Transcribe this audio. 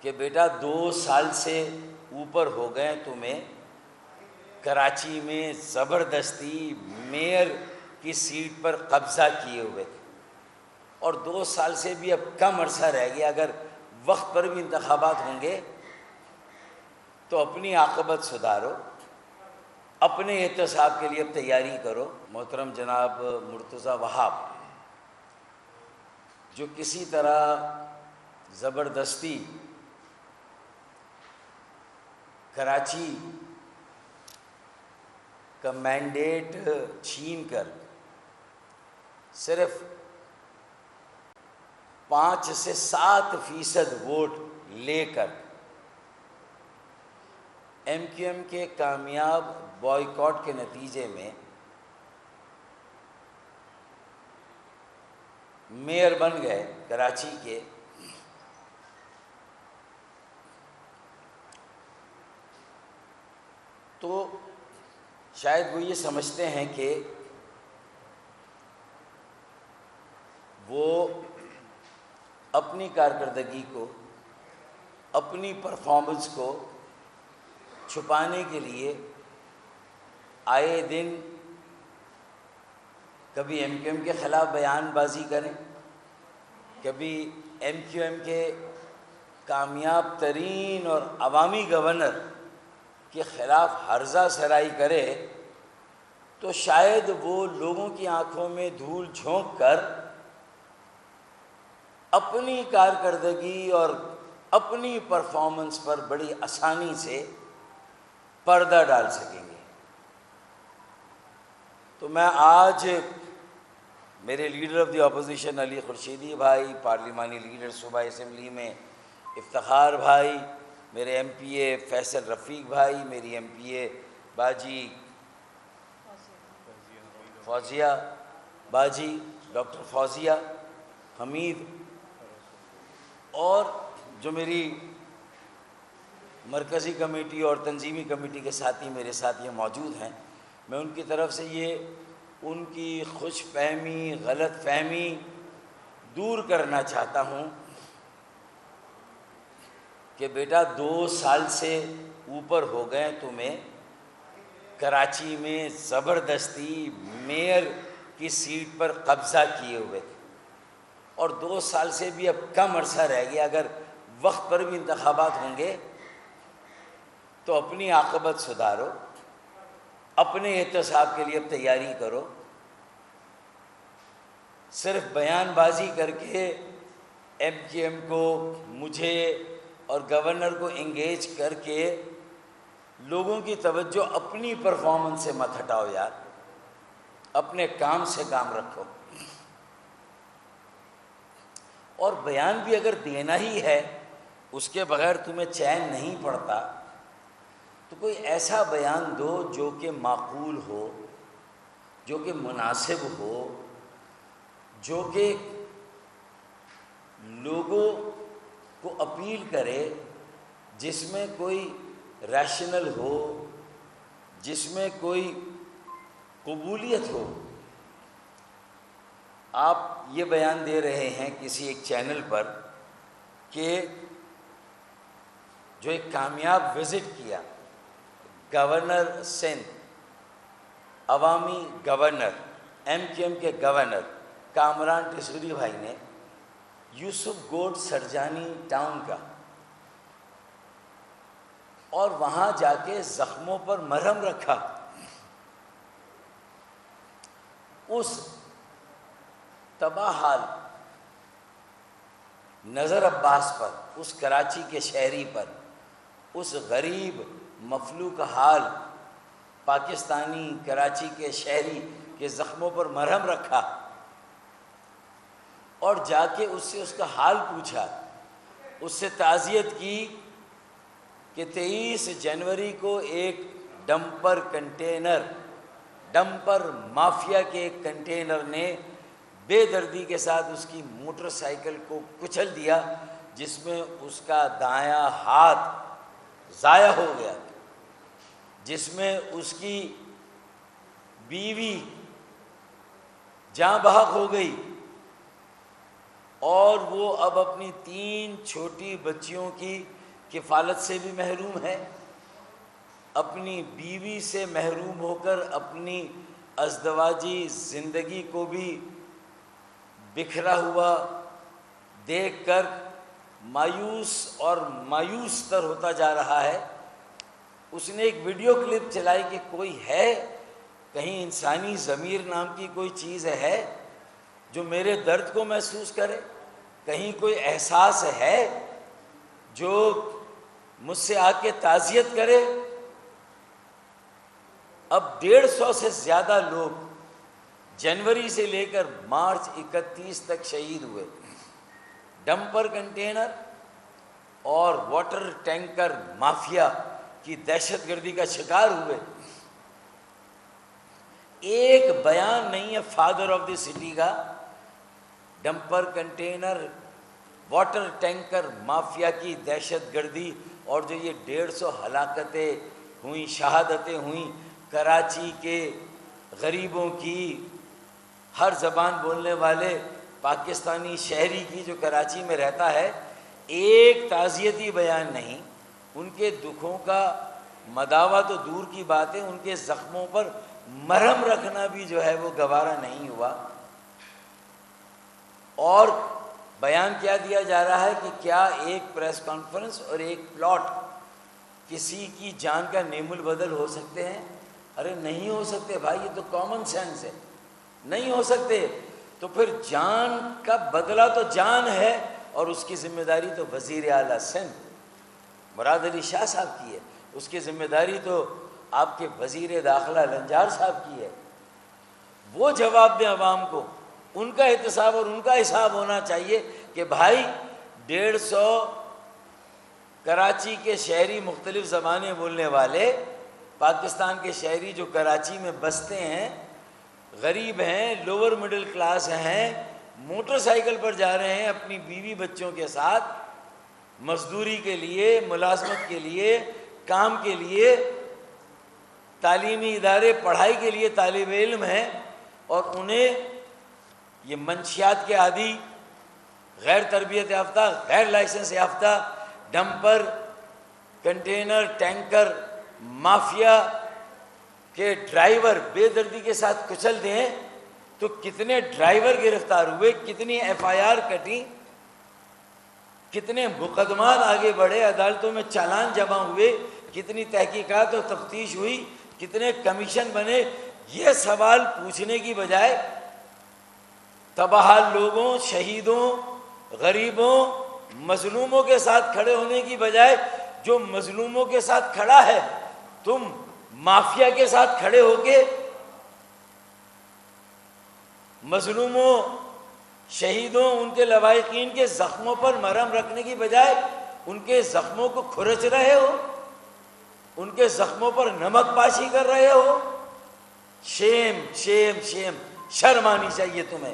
کہ بیٹا 2 سال سے اوپر ہو گئے تمہیں کراچی میں زبردستی میئر کی سیٹ پر قبضہ کیے ہوئے تھے، اور 2 سال سے بھی اب کم عرصہ رہ گیا، اگر وقت پر بھی انتخابات ہوں گے تو اپنی عاقبت سدھارو، اپنے احتساب کے لیے اب تیاری کرو۔ محترم جناب مرتضیٰ وہاب جو کسی طرح زبردستی کراچی کا مینڈیٹ چھین کر صرف 5 سے 7% ووٹ لے کر ایم کیو ایم کے کامیاب بائیکاٹ کے نتیجے میں میئر بن گئے کراچی کے، تو شاید وہ یہ سمجھتے ہیں کہ وہ اپنی کارکردگی کو، اپنی پرفارمنس کو چھپانے کے لیے آئے دن کبھی ایم کیو ایم کے خلاف بیان بازی کریں، کبھی ایم کیو ایم کے کامیاب ترین اور عوامی گورنر کے خلاف ہرزہ سرائی کرے، تو شاید وہ لوگوں کی آنکھوں میں دھول جھونک کر اپنی کارکردگی اور اپنی پرفارمنس پر بڑی آسانی سے پردہ ڈال سکیں گے۔ تو میں آج میرے لیڈر آف دی اپوزیشن علی خورشیدی بھائی، پارلیمانی لیڈر صوبائی اسمبلی میں افتخار بھائی، میرے ایم پی اے فیصل رفیق بھائی، میری ایم پی اے باجی فوزیہ باجی، ڈاکٹر فوزیہ حمید، اور جو میری مرکزی کمیٹی اور تنظیمی کمیٹی کے ساتھی میرے ساتھ یہ موجود ہیں، میں ان کی طرف سے یہ ان کی خوش فہمی، غلط فہمی دور کرنا چاہتا ہوں کہ بیٹا 2 سال سے اوپر ہو گئے تمہیں کراچی میں زبردستی میئر کی سیٹ پر قبضہ کیے ہوئے تھے، اور 2 سال سے بھی اب کم عرصہ رہ گیا، اگر وقت پر بھی انتخابات ہوں گے تو اپنی عاقبت سدھارو، اپنے احتساب کے لیے اب تیاری کرو۔ صرف بیان بازی کر کے ایم کیو ایم کو، مجھے اور گورنر کو انگیج کر کے لوگوں کی توجہ اپنی پرفارمنس سے مت ہٹاؤ یار، اپنے کام سے کام رکھو۔ اور بیان بھی اگر دینا ہی ہے، اس کے بغیر تمہیں چین نہیں پڑتا، تو کوئی ایسا بیان دو جو کہ معقول ہو، جو کہ مناسب ہو، جو کہ لوگوں کو اپیل کرے، جس میں کوئی ریشنل ہو، جس میں کوئی قبولیت ہو۔ آپ یہ بیان دے رہے ہیں کسی ایک چینل پر کہ جو ایک کامیاب وزٹ کیا گورنر سندھ، عوامی گورنر، ایم کیو ایم کے گورنر کامران ٹیسوری بھائی نے یوسف گوڈ سرجانی ٹاؤن کا، اور وہاں جا کے زخموں پر مرہم رکھا، اس تباہ حال نظر عباس پر، اس کراچی کے شہری پر، اس غریب مفلوک حال پاکستانی کراچی کے شہری کے زخموں پر مرہم رکھا، اور جا کے اس سے اس کا حال پوچھا، اس سے تعزیت کی کہ 23 جنوری کو ایک ڈمپر مافیا کے ایک کنٹینر نے بے دردی کے ساتھ اس کی موٹر سائیکل کو کچل دیا، جس میں اس کا دایاں ہاتھ ضائع ہو گیا، جس میں اس کی بیوی جاں بحق ہو گئی، اور وہ اب اپنی 3 چھوٹی بچیوں کی کفالت سے بھی محروم ہے، اپنی بیوی سے محروم ہو کر اپنی ازدواجی زندگی کو بھی بکھرا ہوا دیکھ کر مایوس اور مایوس تر ہوتا جا رہا ہے۔ اس نے ایک ویڈیو کلپ چلائی کہ کوئی ہے، کہیں انسانی ضمیر نام کی کوئی چیز ہے جو میرے درد کو محسوس کرے، کہیں کوئی احساس ہے جو مجھ سے آ کے تعزیت کرے۔ اب 150 سے زیادہ لوگ جنوری سے لے کر مارچ 31 تک شہید ہوئے، ڈمپر کنٹینر اور واٹر ٹینکر مافیا کی دہشت گردی کا شکار ہوئے۔ ایک بیان نہیں ہے فادر آف دی سٹی کا، dumper container water tanker mafia کی دہشت گردی اور جو یہ 150 ہلاکتیں ہوئیں، شہادتیں ہوئیں کراچی کے غریبوں کی، ہر زبان بولنے والے پاکستانی شہری کی جو کراچی میں رہتا ہے، ایک تعزیتی بیان نہیں۔ ان کے دکھوں کا مداوع تو دور کی بات ہے، ان کے زخموں پر مرہم رکھنا بھی جو ہے وہ گوارا نہیں ہوا۔ اور بیان کیا دیا جا رہا ہے کہ کیا ایک پریس کانفرنس اور ایک پلاٹ کسی کی جان کا نیم البدل ہو سکتے ہیں؟ ارے نہیں ہو سکتے بھائی، یہ تو کامن سینس ہے، نہیں ہو سکتے۔ تو پھر جان کا بدلہ تو جان ہے، اور اس کی ذمہ داری تو وزیر اعلیٰ سندھ مراد علی شاہ صاحب کی ہے، اس کی ذمہ داری تو آپ کے وزیر داخلہ لنجار صاحب کی ہے۔ وہ جواب دیں عوام کو، ان کا احتساب اور ان کا حساب ہونا چاہیے کہ بھائی 150 کراچی کے شہری مختلف زبانیں بولنے والے، پاکستان کے شہری جو کراچی میں بستے ہیں، غریب ہیں، لوور مڈل کلاس ہیں، موٹر سائیکل پر جا رہے ہیں اپنی بیوی بچوں کے ساتھ مزدوری کے لیے، ملازمت کے لیے، کام کے لیے، تعلیمی ادارے پڑھائی کے لیے طالب علم ہیں، اور انہیں یہ منشیات کے عادی، غیر تربیت یافتہ، غیر لائسنس یافتہ ڈمپر کنٹینر ٹینکر مافیا کے ڈرائیور بے دردی کے ساتھ کچل دیں تو کتنے ڈرائیور گرفتار ہوئے، کتنی ایف آئی آر کٹی، کتنے مقدمات آگے بڑھے، عدالتوں میں چالان جمع ہوئے، کتنی تحقیقات اور تفتیش ہوئی، کتنے کمیشن بنے۔ یہ سوال پوچھنے کی بجائے تباہ لوگوں، شہیدوں، غریبوں، مظلوموں کے ساتھ کھڑے ہونے کی بجائے جو مظلوموں کے ساتھ کھڑا ہے، تم مافیا کے ساتھ کھڑے ہو کے مظلوموں، شہیدوں، ان کے لواحقین کے زخموں پر مرہم رکھنے کی بجائے ان کے زخموں کو کھرچ رہے ہو، ان کے زخموں پر نمک پاشی کر رہے ہو۔ شیم شیم شیم، شرم آنی چاہیے تمہیں۔